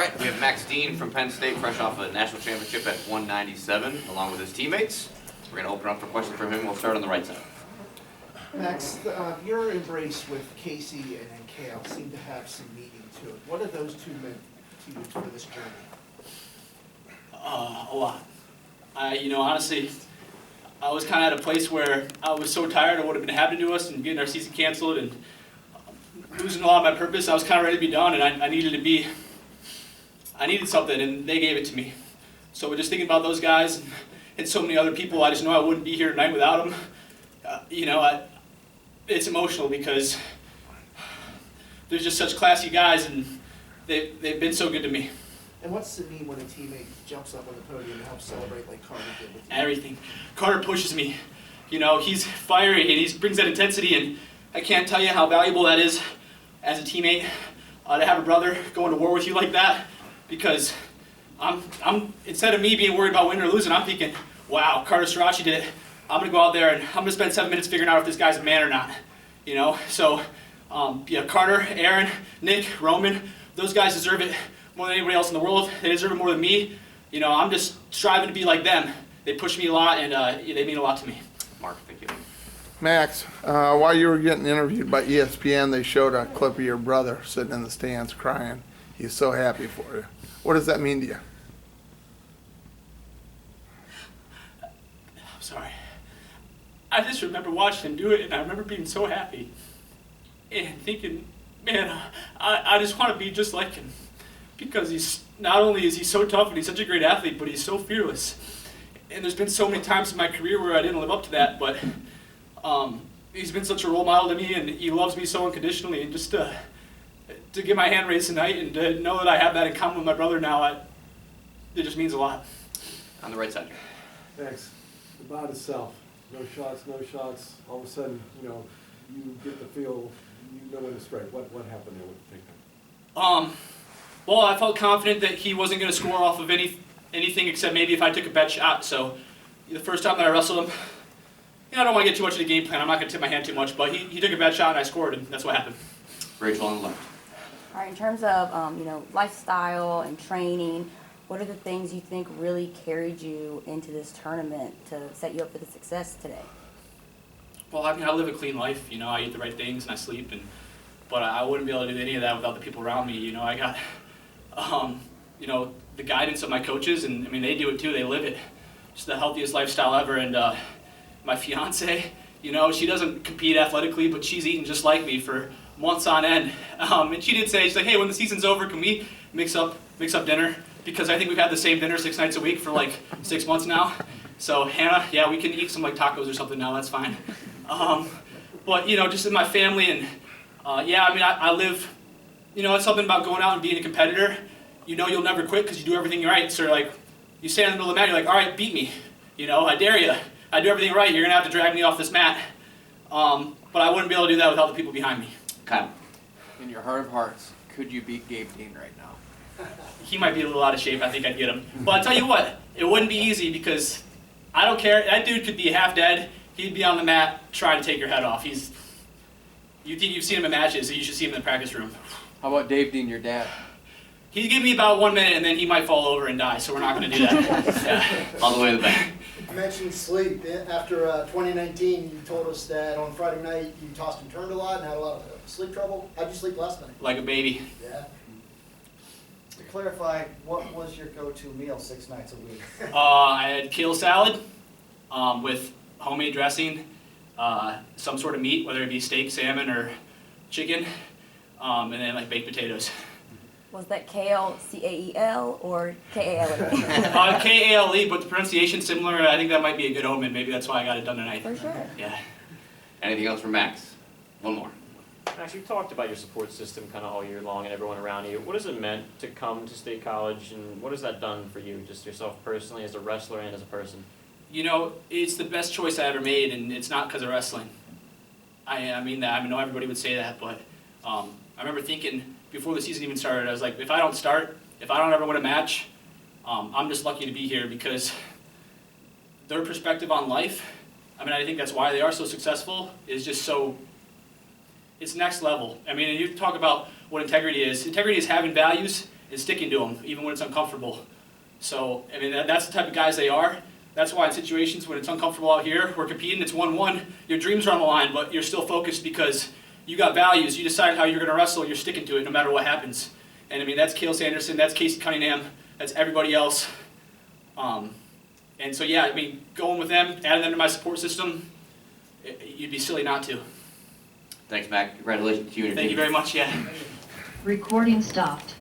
right, we have Max Dean from Penn State, fresh off a national championship at 197, along with his teammates. We're going to open up for questions from him. We'll start on the right side. Max, your embrace with Casey and then Kale seem to have some meaning to it. What have those two meant to you for this journey? A lot. Honestly, I was kind of at a place where I was so tired of what had been happening to us and getting our season canceled and losing a lot of my purpose. I was kind of ready to be done, and I needed something, and they gave it to me. So just thinking about those guys and so many other people, I just know I wouldn't be here tonight without them. It's emotional because they're just such classy guys, and they've been so good to me. And what's it mean when a teammate jumps up on the podium and helps celebrate like Carter did with you? Everything. Carter pushes me. He's fiery and he brings that intensity, and I can't tell you how valuable that is as a teammate to have a brother going to war with you like that, because I'm instead of me being worried about winning or losing, I'm thinking, wow, Carter Srirachi did it. I'm going to go out there and I'm going to spend 7 minutes figuring out if this guy's a man or not. So Carter, Aaron, Nick, Roman, those guys deserve it more than anybody else in the world. They deserve it more than me. I'm just striving to be like them. They push me a lot, and they mean a lot to me. Mark, thank you. Max, while you were getting interviewed by ESPN, they showed a clip of your brother sitting in the stands crying. He's so happy for you. What does that mean to you? I'm sorry. I just remember watching him do it, and I remember being so happy and thinking, man, I just want to be just like him, because he's not only is he so tough and he's such a great athlete, but he's so fearless. And there's been so many times in my career where I didn't live up to that, but he's been such a role model to me, and he loves me so unconditionally. And just to get my hand raised tonight and to know that I have that in common with my brother now, it just means a lot. On the right side. Thanks. About itself. No shots. All of a sudden, you get the feel, you know when to strike. What happened there with the takedown? Well, I felt confident that he wasn't going to score off of anything except maybe if I took a bad shot. So the first time that I wrestled him, I don't want to get too much of the game plan. I'm not going to tip my hand too much, but he took a bad shot and I scored, and that's what happened. Rachel on the left. All right, in terms of lifestyle and training, what are the things you think really carried you into this tournament to set you up for the success today? Well, I live a clean life. I eat the right things and I sleep, but I wouldn't be able to do any of that without the people around me. I got, the guidance of my coaches, and they do it too. They live it. Just the healthiest lifestyle ever. And my fiance, she doesn't compete athletically, but she's eaten just like me for months on end. And she did say, she's like, hey, when the season's over, can we mix up dinner? Because I think we've had the same dinner 6 nights a week for like 6 months now. So Hannah, yeah, we can eat some like tacos or something now. That's fine. But just in my family, and I live. It's something about going out and being a competitor. You'll never quit because you do everything right. So like, you stand in the middle of the mat, you're like, all right, beat me. I dare you. I do everything right. You're gonna have to drag me off this mat. But I wouldn't be able to do that without the people behind me. Kyle. In your heart of hearts, could you beat Gabe Dean right now? He might be a little out of shape. I think I'd get him. But I'll tell you what, it wouldn't be easy because I don't care. That dude could be half dead. He'd be on the mat trying to take your head off. You think you've seen him in matches, so you should see him in the practice room. How about Dave Dean, your dad? He'd give me about 1 minute, and then he might fall over and die, so we're not going to do that. Yeah. All the way to the back. You mentioned sleep. After 2019, you told us that on Friday night you tossed and turned a lot and had a lot of sleep trouble. How'd you sleep last night? Like a baby. Yeah. To clarify, what was your go-to meal 6 nights a week? I had kale salad with homemade dressing, some sort of meat, whether it be steak, salmon, or chicken, and then like baked potatoes. Was that kale C-A-E-L or K-A-L-E? K-A-L-E, but the pronunciation's similar. I think that might be a good omen. Maybe that's why I got it done tonight. For sure. Yeah. Anything else from Max? One more. Max, you've talked about your support system kind of all year long and everyone around you. What has it meant to come to State College, and what has that done for you, just yourself personally, as a wrestler and as a person? It's the best choice I ever made, and it's not because of wrestling. I mean that. I know everybody would say that, but I remember thinking before the season even started, I was like, if I don't start, if I don't ever win a match, I'm just lucky to be here, because their perspective on life, I think that's why they are so successful, is just so, it's next level. You talk about what integrity is. Integrity is having values and sticking to them, even when it's uncomfortable. So, I mean, that's the type of guys they are. That's why in situations when it's uncomfortable out here, we're competing, it's 1-1, your dreams are on the line, but you're still focused because you got values, you decided how you're going to wrestle, you're sticking to it no matter what happens. And I mean, that's Cale Sanderson, that's Casey Cunningham, that's everybody else. And so yeah, I mean, going with them, adding them to my support system, you'd be silly not to. Thanks, Mac. Congratulations to you and your Thank you team. very much, yeah. Recording stopped.